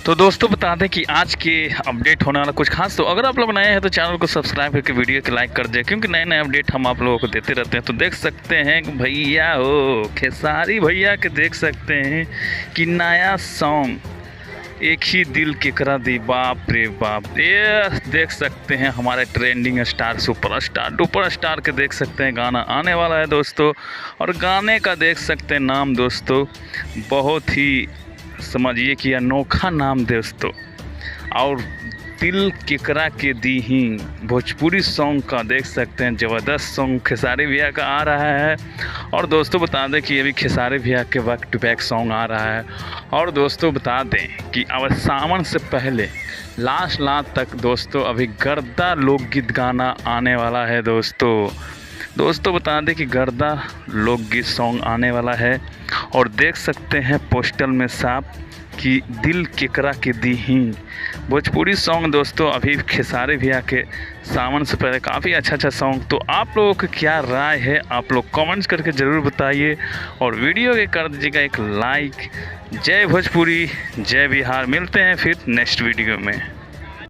तो दोस्तों बता दें कि आज के अपडेट होने वाला कुछ खास। तो अगर आप लोग नए हैं तो चैनल को सब्सक्राइब करके वीडियो को लाइक कर दें, क्योंकि नए नए अपडेट हम आप लोगों को देते रहते हैं। तो देख सकते हैं कि भैया हो खेसारी भैया के देख सकते हैं कि नया सॉन्ग एक ही दिल के करा दी, बाप रे बाप। ये देख सकते हैं हमारे ट्रेंडिंग स्टार सुपर स्टार के देख सकते हैं गाना आने वाला है दोस्तों। और गाने का देख सकते हैं नाम दोस्तों, बहुत ही समझिए कि अनोखा नाम दोस्तों। और दिल केकरा के दी ही भोजपुरी सॉन्ग का देख सकते हैं, ज़बरदस्त सॉन्ग खेसारी भैया का आ रहा है। और दोस्तों बता दें कि ये भी खेसारी भैया के बैक टू बैक सॉन्ग आ रहा है। और दोस्तों बता दें कि अब सावन से पहले लास्ट तक दोस्तों अभी गर्दा लोकगीत गाना आने वाला है दोस्तों बता दें कि गर्दा लोकगीत सॉन्ग आने वाला है। और देख सकते हैं पोस्टर में साफ कि दिल केकरा के दी ही भोजपुरी सॉन्ग दोस्तों अभी खेसारी भैया के सावन से पहले काफ़ी अच्छा सॉन्ग। तो आप लोगों की क्या राय है, आप लोग कमेंट्स करके ज़रूर बताइए और वीडियो के कर दीजिएगा एक लाइक। जय भोजपुरी, जय बिहार। मिलते हैं फिर नेक्स्ट वीडियो में।